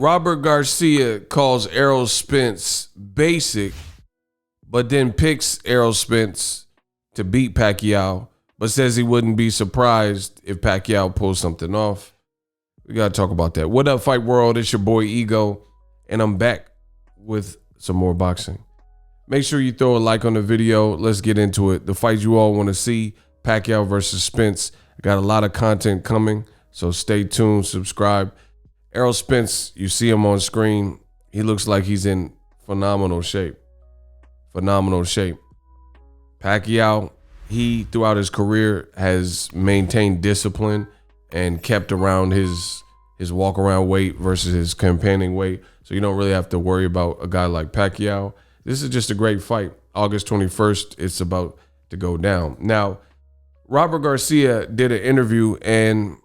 Robert Garcia calls Errol Spence basic, but then picks Errol Spence to beat Pacquiao, but says he wouldn't be surprised if Pacquiao pulls something off. We got to talk about that. What up, Fight World? It's your boy Ego, and I'm back with some more boxing. Make sure you throw a like on the video. Let's get into it. The fight you all want to see, Pacquiao versus Spence. I got a lot of content coming, so stay tuned, subscribe. Errol Spence, you see him on screen. He looks like he's in phenomenal shape. Phenomenal shape. Pacquiao, he, throughout his career, has maintained discipline and kept around his walk-around weight versus his campaigning weight. So you don't really have to worry about a guy like Pacquiao. This is just a great fight. August 21st, it's about to go down. Now, Robert Garcia did an interview, and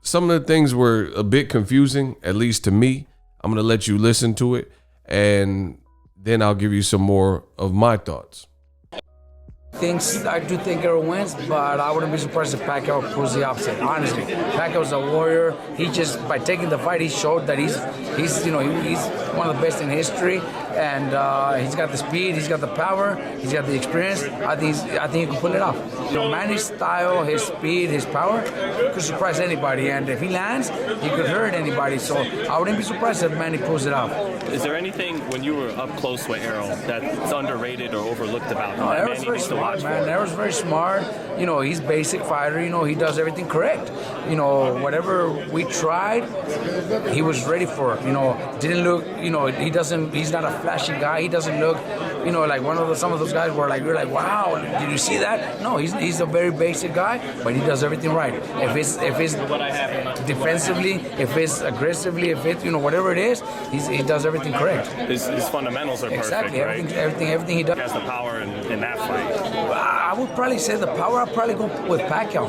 some of the things were a bit confusing, at least to me. I'm going to let you listen to it, and then I'll give you some more of my thoughts. I do think Errol wins, but I wouldn't be surprised if Pacquiao proves the opposite. Honestly, Pacquiao's a warrior. He just, by taking the fight, he showed that he's one of the best in history, and he's got the speed, he's got the power, he's got the experience. I think he can pull it off. Manny's style, his speed, his power could surprise anybody, and if he lands, he could hurt anybody. So I wouldn't be surprised if Manny pulls it off. Is there anything when you were up close with Errol that's underrated or overlooked about him? No, Errol's very smart, man. Errol's very smart. You know, he's basic fighter. You know, he does everything correct. You know, whatever we tried, he was ready for it. You know, didn't look. You know, he's not a flashy guy. He doesn't look. You know, like some of those guys were like, you're like, wow, did you see that? No, he's a very basic guy, but he does everything right. If it's defensively, if it's aggressively, if it's, you know, whatever it is, he does everything correct. His fundamentals are exactly perfect, right? Everything he does. He has the power in that fight. I would probably say the power. I'd probably go with Pacquiao.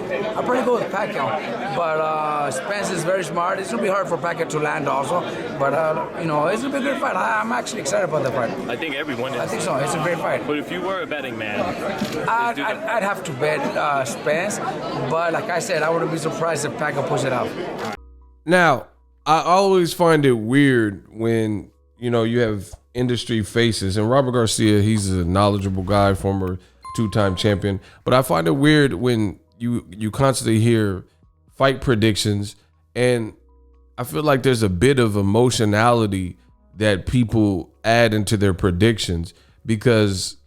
But Spence is very smart. It's gonna be hard for Pacquiao to land also. But you know, it's gonna be a good fight. I'm actually excited about the fight. I think everyone is. I think so. It's a great fight. But if you were a betting man, I'd have to bet Spence. But like I said, I wouldn't be surprised if Pacquiao pulls it out. Now, I always find it weird when, you know, you have industry faces, and Robert Garcia, he's a knowledgeable guy, former two-time champion, but I find it weird when you constantly hear fight predictions, and I feel like there's a bit of emotionality that people add into their predictions, because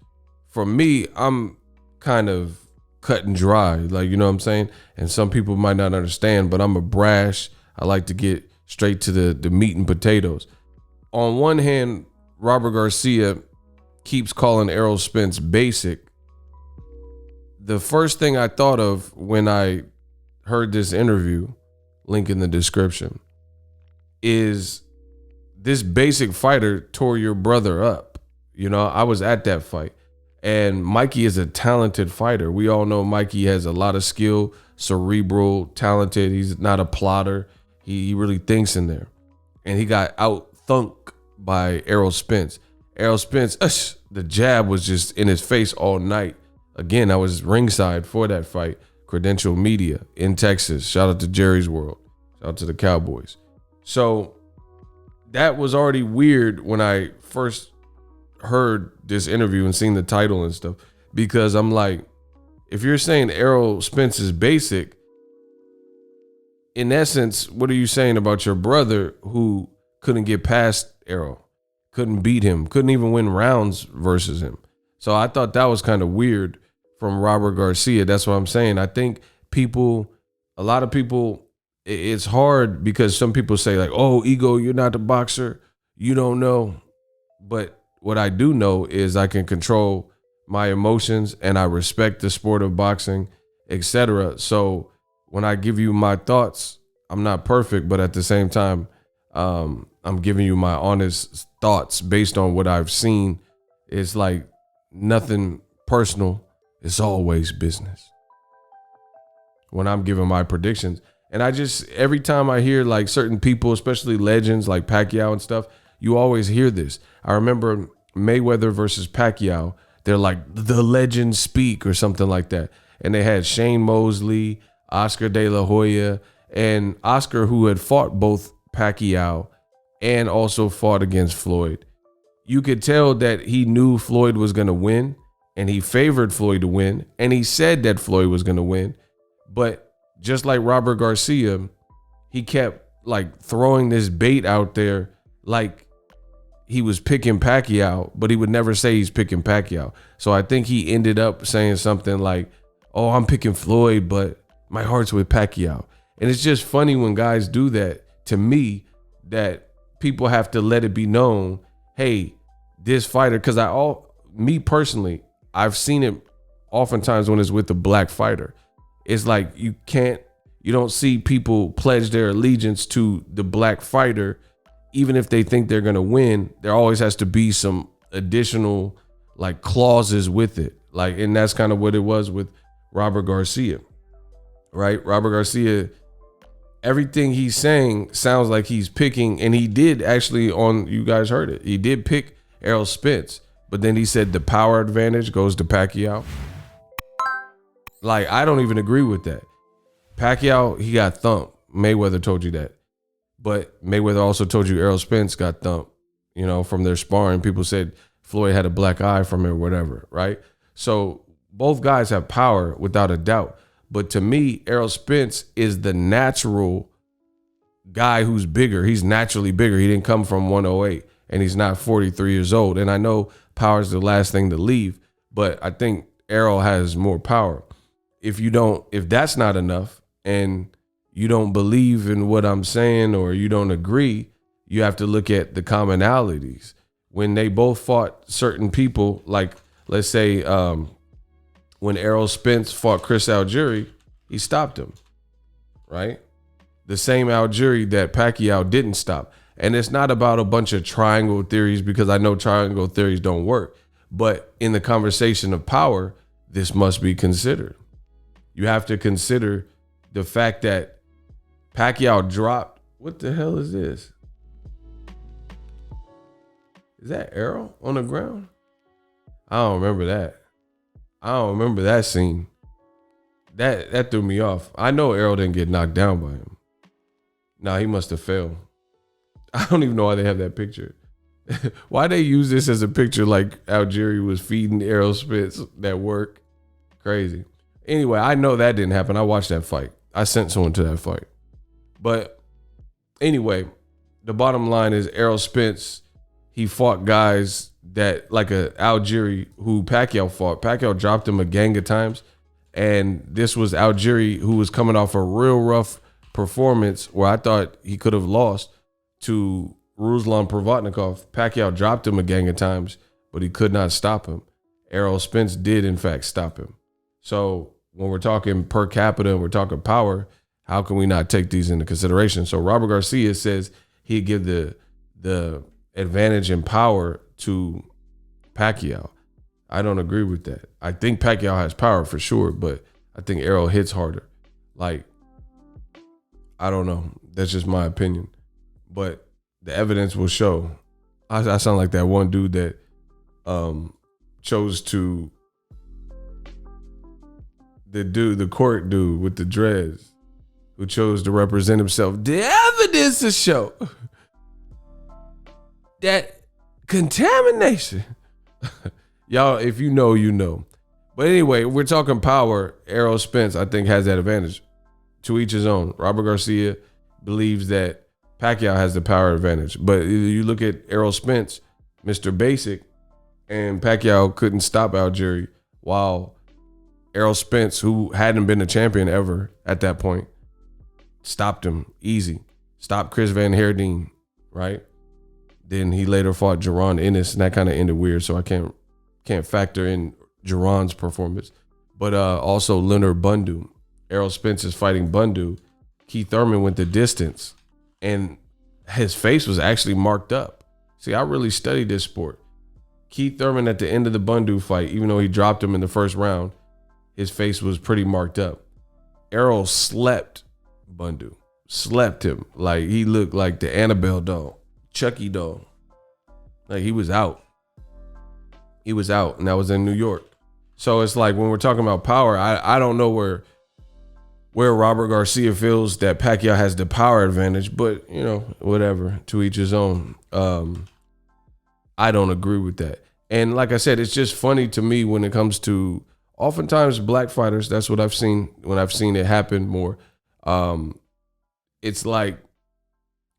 for me, I'm kind of cut and dry, like, you know what I'm saying? And some people might not understand, but I'm a brash. I like to get straight to the meat and potatoes. On one hand, Robert Garcia keeps calling Errol Spence basic. The first thing I thought of when I heard this interview, link in the description, is this basic fighter tore your brother up. You know, I was at that fight, and Mikey is a talented fighter. We all know Mikey has a lot of skill, cerebral, talented. He's not a plotter. He really thinks in there. And he got out-thunk by Errol Spence. Errol Spence, the jab was just in his face all night. Again, I was ringside for that fight. Credential Media in Texas. Shout out to Jerry's World. Shout out to the Cowboys. So that was already weird when I first heard this interview and seen the title and stuff, because I'm like, if you're saying Errol Spence is basic, in essence, what are you saying about your brother who couldn't get past Errol, couldn't beat him, couldn't even win rounds versus him? So I thought that was kind of weird from Robert Garcia. That's what I'm saying. I think a lot of people, it's hard because some people say like, oh, Ego, you're not the boxer, you don't know. But what I do know is I can control my emotions, and I respect the sport of boxing, etc. So when I give you my thoughts, I'm not perfect, but at the same time, I'm giving you my honest thoughts based on what I've seen. It's like nothing personal. It's always business when I'm giving my predictions. And I just, every time I hear like certain people, especially legends like Pacquiao and stuff, you always hear this. I remember Mayweather versus Pacquiao. They're like, the legends speak or something like that. And they had Shane Mosley, Oscar De La Hoya, and Oscar, who had fought both Pacquiao and also fought against Floyd. You could tell that he knew Floyd was going to win, and he favored Floyd to win, and he said that Floyd was going to win. But just like Robert Garcia, he kept like throwing this bait out there like he was picking Pacquiao, but he would never say he's picking Pacquiao. So I think he ended up saying something like, oh, I'm picking Floyd, but my heart's with Pacquiao. And it's just funny when guys do that, to me, that people have to let it be known, hey, this fighter, because me personally, I've seen it oftentimes when it's with a black fighter. It's like you don't see people pledge their allegiance to the black fighter, even if they think they're going to win. There always has to be some additional like clauses with it. Like, and that's kind of what it was with Robert Garcia, right? Robert Garcia, everything he's saying sounds like he's picking, and he did actually you guys heard it. He did pick Errol Spence, but then he said the power advantage goes to Pacquiao. Like, I don't even agree with that. Pacquiao, he got thumped. Mayweather told you that. But Mayweather also told you Errol Spence got thumped, from their sparring. People said Floyd had a black eye from it or whatever, right? So both guys have power without a doubt. But to me, Errol Spence is the natural guy who's bigger. He's naturally bigger. He didn't come from 108, and he's not 43 years old. And I know power is the last thing to leave, but I think Errol has more power. If that's not enough and you don't believe in what I'm saying or you don't agree, you have to look at the commonalities. When they both fought certain people, like let's say when Errol Spence fought Chris Algieri, he stopped him, right? The same Algieri that Pacquiao didn't stop. And it's not about a bunch of triangle theories, because I know triangle theories don't work. But in the conversation of power, this must be considered. You have to consider the fact that Pacquiao dropped. What the hell is this? Is that Errol on the ground? I don't remember that. I don't remember that scene. That threw me off. I know Errol didn't get knocked down by him. Nah, he must have fell. I don't even know why they have that picture. Why they use this as a picture like Algieri was feeding Errol Spence that work? Crazy. Anyway, I know that didn't happen. I watched that fight. I sent someone to that fight. But anyway, the bottom line is Errol Spence, he fought guys that like a Algieri who Pacquiao fought. Pacquiao dropped him a gang of times. And this was Algieri who was coming off a real rough performance where I thought he could have lost to Ruslan Provodnikov. Pacquiao dropped him a gang of times, but he could not stop him. Errol Spence did, in fact, stop him. So when we're talking per capita and we're talking power, how can we not take these into consideration? So Robert Garcia says he'd give the advantage in power to Pacquiao. I don't agree with that. I think Pacquiao has power for sure, but I think Errol hits harder. Like, I don't know. That's just my opinion. But the evidence will show. I sound like that one dude that chose to, the court dude with the dreads who chose to represent himself. The evidence to show that contamination. Y'all, if you know, you know. But anyway, we're talking power. Errol Spence, I think, has that advantage. To each his own. Robert Garcia believes that Pacquiao has the power advantage. But you look at Errol Spence, Mr. Basic, and Pacquiao couldn't stop Algieri, while Errol Spence, who hadn't been a champion ever at that point, stopped him easy. Stopped Chris Van Heerden, right? Then he later fought Jaron Ennis, and that kind of ended weird, so I can't factor in Jaron's performance. But also Leonard Bundu. Errol Spence is fighting Bundu. Keith Thurman went the distance, and his face was actually marked up. See, I really studied this sport. Keith Thurman at the end of the Bundu fight, even though he dropped him in the first round, his face was pretty marked up. Errol slept Bundu. Slept him. Like, he looked like the Annabelle doll, Chucky doll. Like, he was out. He was out, and that was in New York. So it's like when we're talking about power, I don't know where where Robert Garcia feels that Pacquiao has the power advantage, but whatever, to each his own. I don't agree with that. And like I said, it's just funny to me when it comes to oftentimes black fighters. That's what I've seen when I've seen it happen more. It's like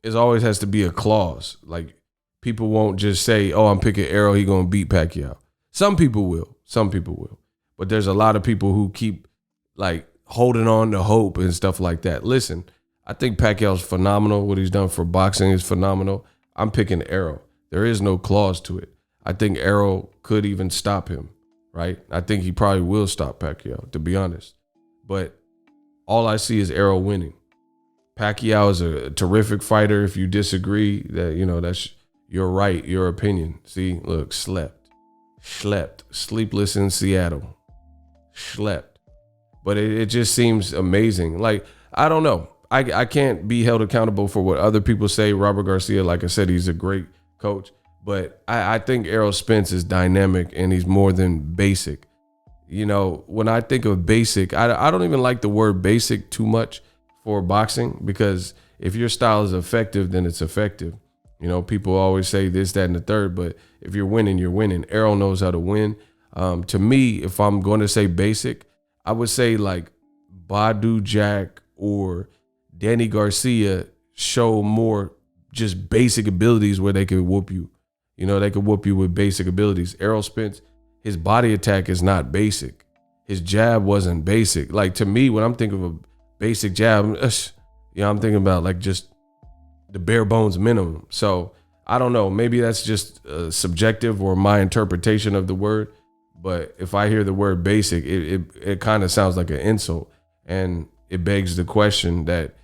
it always has to be a clause. Like people won't just say, "Oh, I'm picking Errol. He gonna beat Pacquiao." Some people will. But there's a lot of people who keep like holding on to hope and stuff like that. Listen, I think Pacquiao's phenomenal. What he's done for boxing is phenomenal. I'm picking Errol. There is no clause to it. I think Errol could even stop him, right? I think he probably will stop Pacquiao, to be honest. But all I see is Errol winning. Pacquiao is a terrific fighter. If you disagree, that's your right, your opinion. See, look, slept, sleepless in Seattle, slept. But it just seems amazing. Like, I don't know. I can't be held accountable for what other people say. Robert Garcia, like I said, he's a great coach. But I think Errol Spence is dynamic and he's more than basic. When I think of basic, I don't even like the word basic too much for boxing, because if your style is effective, then it's effective. People always say this, that, and the third, but if you're winning, you're winning. Errol knows how to win. To me, if I'm going to say basic, I would say like Badu Jack or Danny Garcia show more just basic abilities where they can whoop you. They could whoop you with basic abilities. Errol Spence, his body attack is not basic. His jab wasn't basic. Like, to me, when I'm thinking of a basic jab, I'm thinking about like just the bare bones minimum. So I don't know. Maybe that's just subjective or my interpretation of the word. But if I hear the word basic, it kind of sounds like an insult. And it begs the question that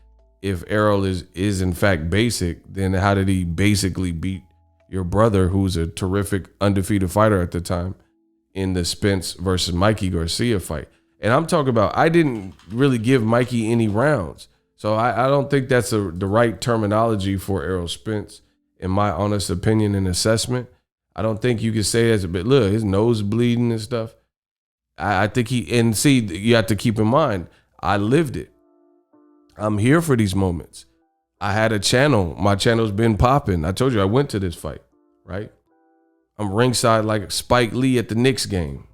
if Errol is in fact basic, then how did he basically beat your brother, who's a terrific undefeated fighter at the time, in the Spence versus Mikey Garcia fight? And I'm talking about, I didn't really give Mikey any rounds. So I don't think that's the right terminology for Errol Spence, in my honest opinion and assessment. I don't think you can say that, but look, his nose bleeding and stuff. I think you have to keep in mind, I lived it. I'm here for these moments. I had a channel. My channel's been popping. I told you I went to this fight, right? I'm ringside like Spike Lee at the Knicks game,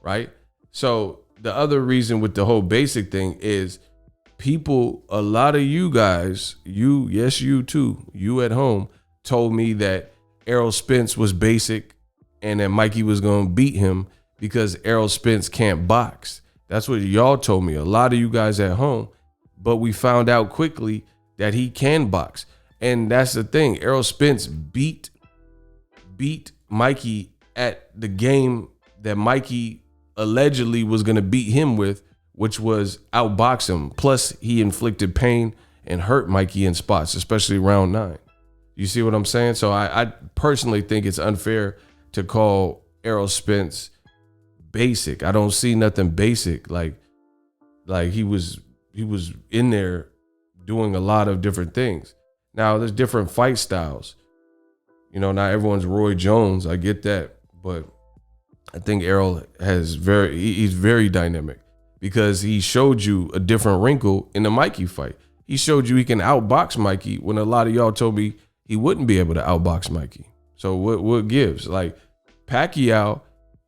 right? So the other reason with the whole basic thing is people, a lot of you guys, you too, you at home, told me that Errol Spence was basic and that Mikey was going to beat him because Errol Spence can't box. That's what y'all told me, a lot of you guys at home. But we found out quickly that he can box. And that's the thing. Errol Spence beat Mikey at the game that Mikey allegedly was going to beat him with, which was outbox him. Plus, he inflicted pain and hurt Mikey in spots, especially round 9. You see what I'm saying? So I personally think it's unfair to call Errol Spence basic. I don't see nothing basic. Like he was in there doing a lot of different things. Now, there's different fight styles. Not everyone's Roy Jones. I get that. But I think Errol he's very dynamic because he showed you a different wrinkle in the Mikey fight. He showed you he can outbox Mikey when a lot of y'all told me he wouldn't be able to outbox Mikey. So what gives? Like Pacquiao,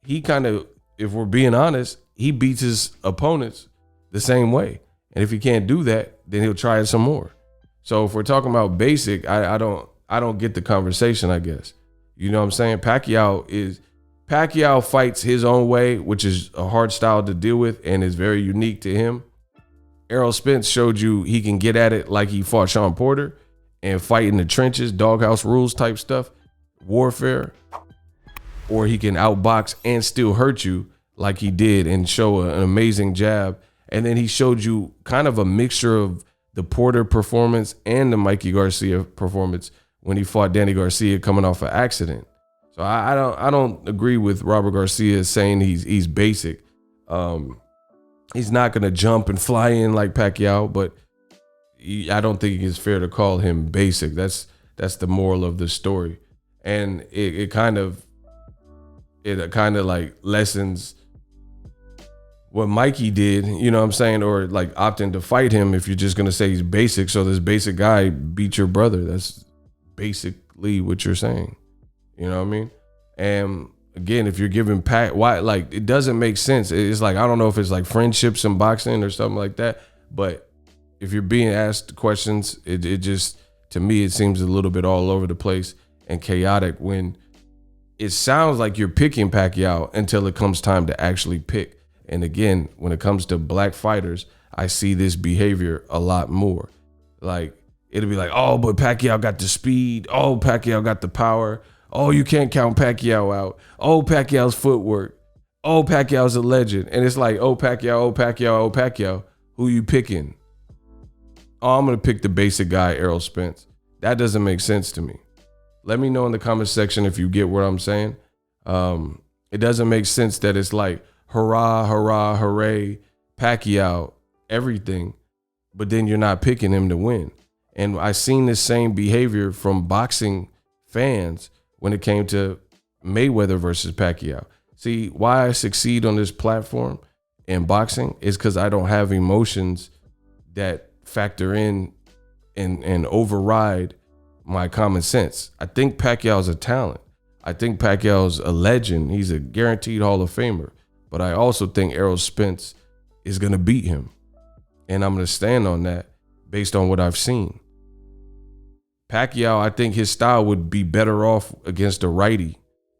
he kind of, if we're being honest, he beats his opponents the same way. And if he can't do that, then he'll try it some more. So if we're talking about basic, I don't get the conversation, I guess. You know what I'm saying? Pacquiao fights his own way, which is a hard style to deal with and is very unique to him. Errol Spence showed you he can get at it like he fought Sean Porter and fight in the trenches, doghouse rules type stuff, warfare, or he can outbox and still hurt you like he did and show an amazing jab. And then he showed you kind of a mixture of the Porter performance and the Mikey Garcia performance when he fought Danny Garcia coming off an accident. So I don't agree with Robert Garcia saying he's basic. He's not going to jump and fly in like Pacquiao, but I don't think it's fair to call him basic. That's the moral of the story. And it kind of like lessens what Mikey did, you know what I'm saying, or like opting to fight him if you're just gonna say he's basic. So this basic guy beat your brother. That's basically what you're saying. You know what I mean? And again, if you're giving why, like, it doesn't make sense. It's like, I don't know if it's like friendships in boxing or something like that, but if you're being asked questions, it just, to me, it seems a little bit all over the place and chaotic when it sounds like you're picking Pacquiao until it comes time to actually pick. And again, when it comes to black fighters, I see this behavior a lot more. Like, it'll be like, oh, but Pacquiao got the speed. Oh, Pacquiao got the power. Oh, you can't count Pacquiao out. Oh, Pacquiao's footwork. Oh, Pacquiao's a legend. And it's like, oh, Pacquiao, oh, Pacquiao, oh, Pacquiao. Who you picking? Oh, I'm going to pick the basic guy, Errol Spence. That doesn't make sense to me. Let me know in the comment section if you get what I'm saying. It doesn't make sense that it's like, hurrah, hurrah, hooray, Pacquiao, everything, but then you're not picking him to win. And I seen this same behavior from boxing fans when it came to Mayweather versus Pacquiao. See, why I succeed on this platform in boxing is because I don't have emotions that factor in and override my common sense. I think Pacquiao's a talent. I think Pacquiao's a legend. He's a guaranteed Hall of Famer. But I also think Errol Spence is going to beat him. And I'm going to stand on that based on what I've seen. Pacquiao, I think his style would be better off against a righty.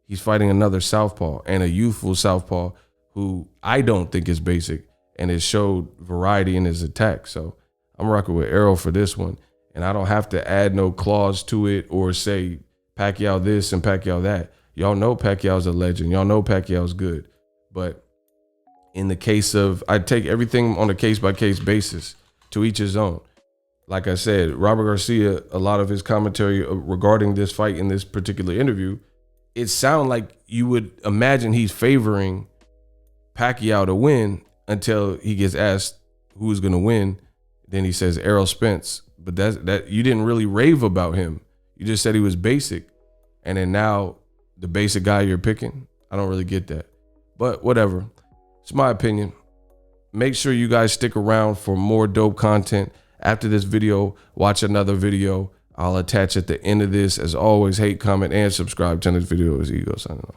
He's fighting another southpaw and a youthful southpaw who I don't think is basic and has showed variety in his attack. So I'm rocking with Errol for this one. And I don't have to add no clause to it or say Pacquiao this and Pacquiao that. Y'all know Pacquiao's a legend. Y'all know Pacquiao's good. But in the case of, I take everything on a case-by-case basis, to each his own. Like I said, Robert Garcia, a lot of his commentary regarding this fight in this particular interview, it sounds like you would imagine he's favoring Pacquiao to win until he gets asked who's going to win. Then he says Errol Spence. But that you didn't really rave about him. You just said he was basic. And then now the basic guy you're picking, I don't really get that. But whatever. It's my opinion. Make sure you guys stick around for more dope content. After this video, watch another video. I'll attach at the end of this. As always, hate, comment, and subscribe to this video. As Ego signing off.